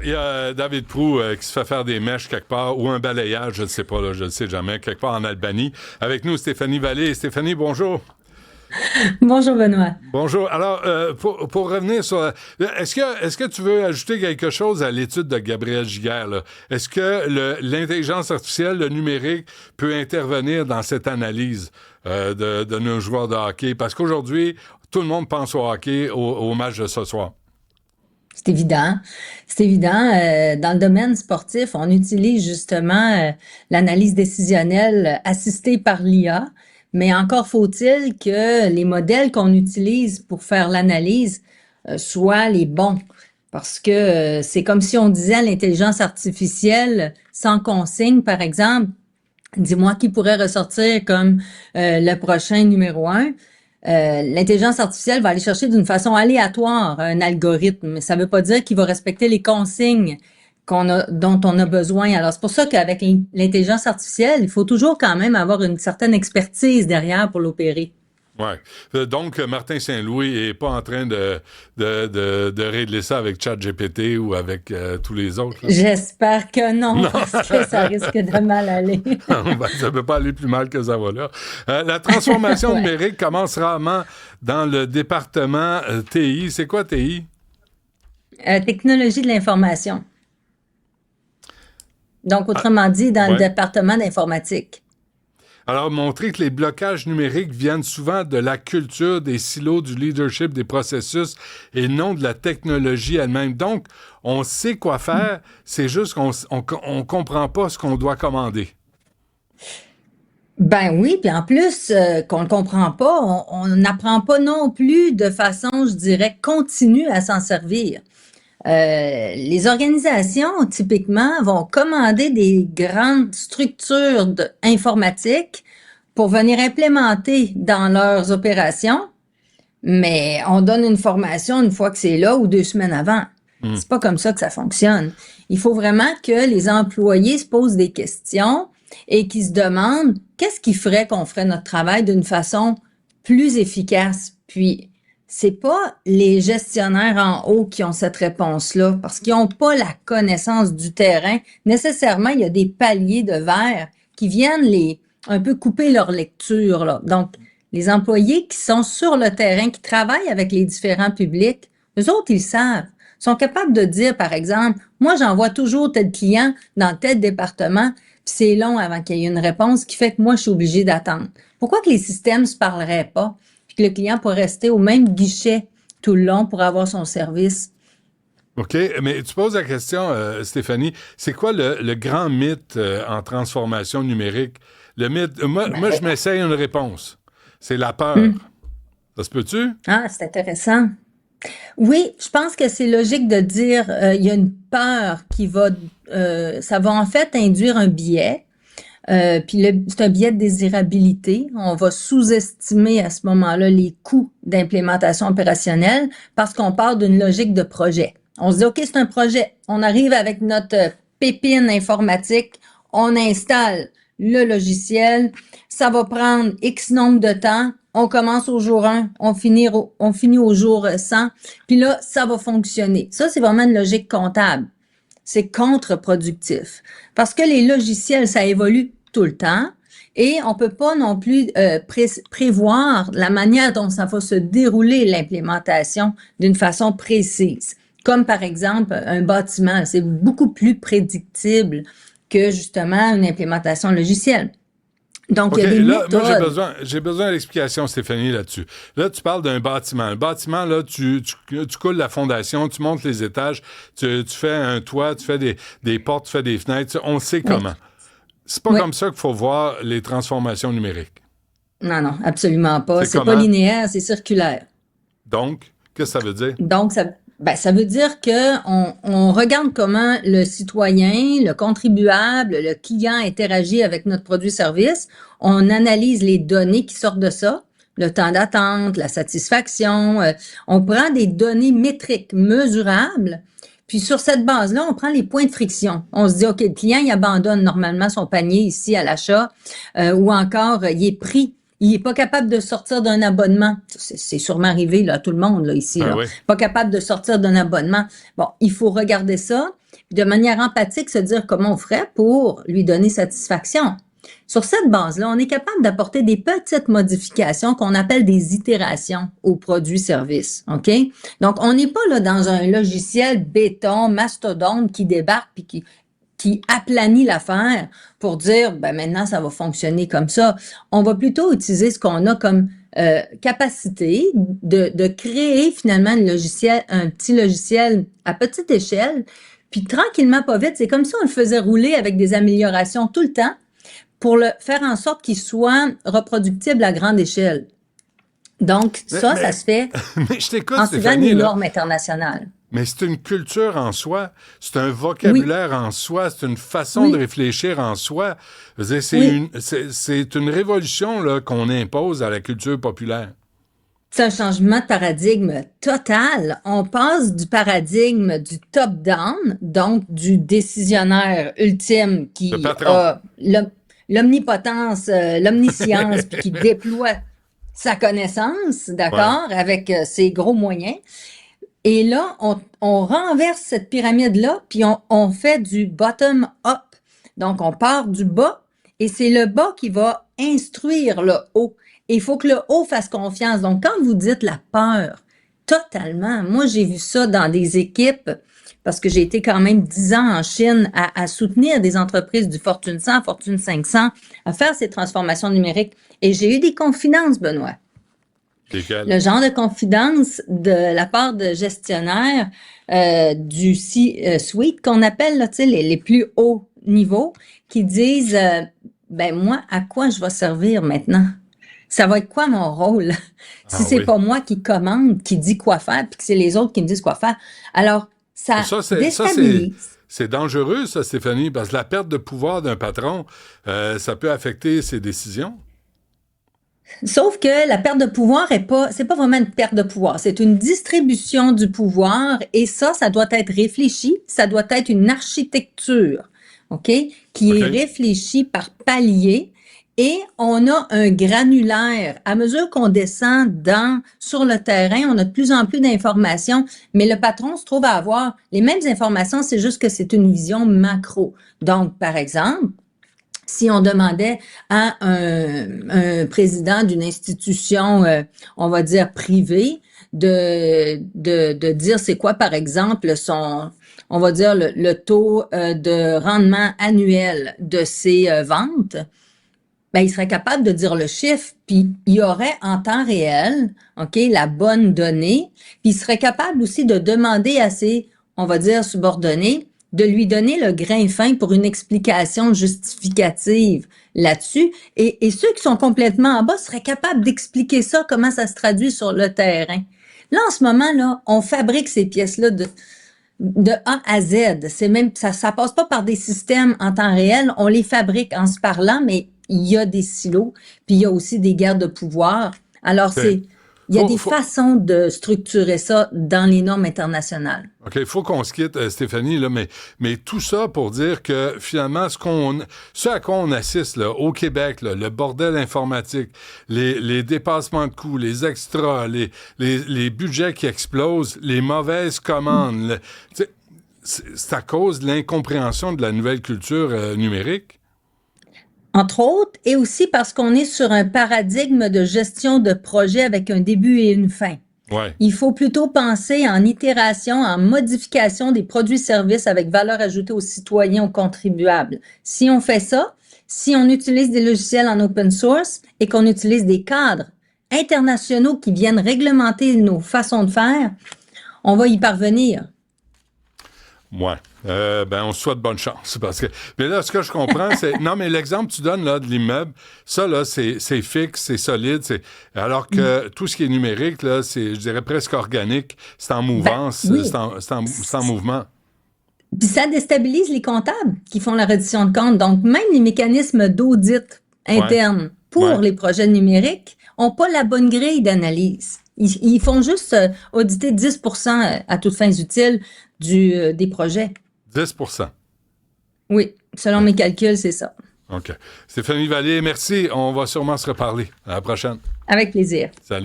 il y a David Proulx qui se fait faire des mèches quelque part ou un balayage, je ne sais pas, là, je ne sais jamais, quelque part en Albanie. Avec nous, Stéphanie Vallée. Stéphanie, bonjour. Bonjour Benoît. Bonjour. Alors, pour revenir sur... est-ce que tu veux ajouter quelque chose à l'étude de Gabriel Giguère, là? Est-ce que l'intelligence artificielle, le numérique, peut intervenir dans cette analyse de nos joueurs de hockey? Parce qu'aujourd'hui, tout le monde pense au hockey, au match de ce soir. C'est évident. C'est évident. Dans le domaine sportif, on utilise justement l'analyse décisionnelle assistée par l'IA, mais encore faut-il que les modèles qu'on utilise pour faire l'analyse soient les bons. Parce que c'est comme si on disait à l'intelligence artificielle, sans consigne, par exemple, dis-moi qui pourrait ressortir comme le prochain numéro un. L'intelligence artificielle va aller chercher d'une façon aléatoire un algorithme. Mais ça ne veut pas dire qu'il va respecter les consignes dont on a besoin. Alors, c'est pour ça qu'avec l'intelligence artificielle, il faut toujours quand même avoir une certaine expertise derrière pour l'opérer. Ouais. Donc, Martin Saint-Louis est pas en train de régler ça avec ChatGPT ou avec tous les autres, là. J'espère que non, Non. parce que ça risque de mal aller. Ben, ça peut pas aller plus mal que ça va là. La transformation Ouais. numérique commence rarement dans le département TI. C'est quoi TI? Technologie de l'information. Donc, Ah, autrement dit, dans le ouais. département d'informatique. Alors, montrer que les blocages numériques viennent souvent de la culture, des silos, du leadership, des processus et non de la technologie elle-même. Donc, on sait quoi faire, c'est juste qu'on comprend pas ce qu'on doit commander. Ben oui, puis en plus qu'on ne comprend pas, on n'apprend pas non plus de façon, je dirais, continue à s'en servir. Les organisations, typiquement, vont commander des grandes structures informatiques pour venir implémenter dans leurs opérations, mais on donne une formation une fois que c'est là ou 2 semaines avant. Hmm. C'est pas comme ça que ça fonctionne. Il faut vraiment que les employés se posent des questions et qu'ils se demandent qu'est-ce qui ferait qu'on ferait notre travail d'une façon plus efficace. Puis, c'est pas les gestionnaires en haut qui ont cette réponse-là parce qu'ils n'ont pas la connaissance du terrain. Nécessairement, il y a des paliers de verre qui viennent un peu couper leur lecture, là. Donc, les employés qui sont sur le terrain, qui travaillent avec les différents publics, eux autres, ils savent. Ils sont capables de dire, par exemple, moi, j'envoie toujours tel client dans tel département, puis c'est long avant qu'il y ait une réponse, ce qui fait que moi, je suis obligée d'attendre. Pourquoi que les systèmes ne se parleraient pas, puis que le client pourrait rester au même guichet tout le long pour avoir son service? OK, mais tu poses la question, Stéphanie, c'est quoi le grand mythe en transformation numérique? Le mythe, moi je m'essaye une réponse. C'est la peur. Hum. Ça se peut-tu? Ah, c'est intéressant. Oui, je pense que c'est logique de dire il y a une peur qui va ça va en fait induire un biais. Puis c'est un biais de désirabilité. On va sous-estimer à ce moment-là les coûts d'implémentation opérationnelle parce qu'on part d'une logique de projet. On se dit, OK, c'est un projet. On arrive avec notre pépine informatique, on installe le logiciel, ça va prendre X nombre de temps, on commence au jour 1, on finit au jour 100, puis là, ça va fonctionner. Ça, c'est vraiment une logique comptable. C'est contre-productif. Parce que les logiciels, ça évolue tout le temps et on peut pas non plus prévoir la manière dont ça va se dérouler l'implémentation d'une façon précise. Comme par exemple un bâtiment, c'est beaucoup plus prédictible que justement une implémentation logicielle. Donc, il OK, y a des là, moi, méthodes. j'ai besoin d'explication, Stéphanie, là-dessus. Là, tu parles d'un bâtiment. Un bâtiment, là, tu coules la fondation, tu montes les étages, tu fais un toit, tu fais des portes, tu fais des fenêtres. On sait Oui, comment. C'est pas oui. comme ça qu'il faut voir les transformations numériques. Non, non, absolument pas. C'est C'est pas comment? linéaire, c'est circulaire. Donc, qu'est-ce que ça veut dire? Donc, ça veut dire que on regarde comment le citoyen, le contribuable, le client interagit avec notre produit-service. On analyse les données qui sortent de ça, le temps d'attente, la satisfaction. On prend des données métriques, mesurables. Puis sur cette base-là, on prend les points de friction. On se dit, OK, le client, il abandonne normalement son panier ici à l'achat ou encore, il est pris Il est pas capable de sortir d'un abonnement. C'est sûrement arrivé là, à tout le monde là, ici. Ben Là. oui. Pas capable de sortir d'un abonnement. Bon, il faut regarder ça, puis de manière empathique, se dire comment on ferait pour lui donner satisfaction. Sur cette base-là, on est capable d'apporter des petites modifications qu'on appelle des itérations au produit-service. OK? Donc, on n'est pas là dans un logiciel béton, mastodonte qui débarque puis qui aplanit l'affaire pour dire, ben maintenant, ça va fonctionner comme ça. On va plutôt utiliser ce qu'on a comme capacité de créer finalement un petit logiciel à petite échelle, puis tranquillement, pas vite, c'est comme si on le faisait rouler avec des améliorations tout le temps pour le faire en sorte qu'il soit reproductible à grande échelle. Donc, ça se fait mais je t'écoute, en suivant Stéphanie, les là. normes internationales. Mais c'est une culture en soi, c'est un Oui, vocabulaire en soi, c'est une façon de oui, réfléchir en soi. Je veux dire, oui. c'est une révolution là, qu'on impose à la culture populaire. C'est un changement de paradigme total. On passe du paradigme du top-down, donc du décisionnaire ultime Le qui patron. a l'omnipotence, l'omniscience, puis qui déploie sa connaissance, Ouais. d'accord, avec ses gros moyens. Et là, on renverse cette pyramide-là, puis on fait du bottom-up. Donc, on part du bas, et c'est le bas qui va instruire le haut. Et il faut que le haut fasse confiance. Donc, quand vous dites la peur, totalement. Moi, j'ai vu ça dans des équipes, parce que j'ai été quand même 10 ans en Chine à soutenir des entreprises du Fortune 100, Fortune 500, à faire ces transformations numériques. Et j'ai eu des confidences, Benoît. Lesquels? Le genre de confidence de la part de gestionnaires du C-suite qu'on appelle là, tu sais, les plus hauts niveaux qui disent ben moi, à quoi je vais servir maintenant? Ça va être quoi mon rôle? Si Ah c'est oui. pas moi qui commande, qui dit quoi faire, puis que c'est les autres qui me disent quoi faire. Alors, ça Ça, déstabilise. c'est dangereux, ça, Stéphanie, parce que la perte de pouvoir d'un patron, ça peut affecter ses décisions. Sauf que la perte de pouvoir c'est pas vraiment une perte de pouvoir, c'est une distribution du pouvoir et ça doit être réfléchi, ça doit être une architecture, OK, qui est OK? réfléchie par palier et on a un granulaire. À mesure qu'on descend sur le terrain, on a de plus en plus d'informations, mais le patron se trouve à avoir les mêmes informations, c'est juste que c'est une vision macro. Donc, par exemple, si on demandait à un président d'une institution, on va dire privée, de dire c'est quoi, par exemple, on va dire le taux de rendement annuel de ses ventes, ben, il serait capable de dire le chiffre, puis il y aurait en temps réel, OK, la bonne donnée, puis il serait capable aussi de demander à ses, on va dire, subordonnés, de lui donner le grain fin pour une explication justificative là-dessus. Et ceux qui sont complètement en bas seraient capables d'expliquer ça, comment ça se traduit sur le terrain. Là, en ce moment, là, on fabrique ces pièces-là de A à Z. C'est même, ça passe pas par des systèmes en temps réel. On les fabrique en se parlant, mais il y a des silos, puis il y a aussi des guerres de pouvoir. Alors, OK. il y a des Faut, façons de structurer ça dans les normes internationales. OK, il faut qu'on se quitte, Stéphanie, là, mais tout ça pour dire que finalement, ce à quoi on assiste là, au Québec, là, le bordel informatique, les dépassements de coûts, les extras, les budgets qui explosent, les mauvaises commandes, tu sais, c'est à cause de l'incompréhension de la nouvelle culture numérique. Entre autres, et aussi parce qu'on est sur un paradigme de gestion de projet avec un début et une fin. Ouais. Il faut plutôt penser en itération, en modification des produits-services avec valeur ajoutée aux citoyens, aux contribuables. Si on fait ça, si on utilise des logiciels en open source et qu'on utilise des cadres internationaux qui viennent réglementer nos façons de faire, on va y parvenir. Ouais. Ben, on se souhaite bonne chance. Mais là, ce que je comprends, c'est. Non, mais l'exemple que tu donnes là, de l'immeuble, ça, là, c'est fixe, c'est solide. Alors que tout ce qui est numérique, là, c'est, je dirais, presque organique. C'est en Ben mouvance, oui. c'est en mouvement. Puis ça déstabilise les comptables qui font la reddition de comptes. Donc, même les mécanismes d'audit Ouais. interne pour Ouais. les projets numériques n'ont pas la bonne grille d'analyse. Ils font juste auditer 10% à toutes fins utiles des projets. 10%. Oui, selon mes calculs, c'est ça. OK. Stéphanie Vallée, merci. On va sûrement se reparler. À la prochaine. Avec plaisir. Salut.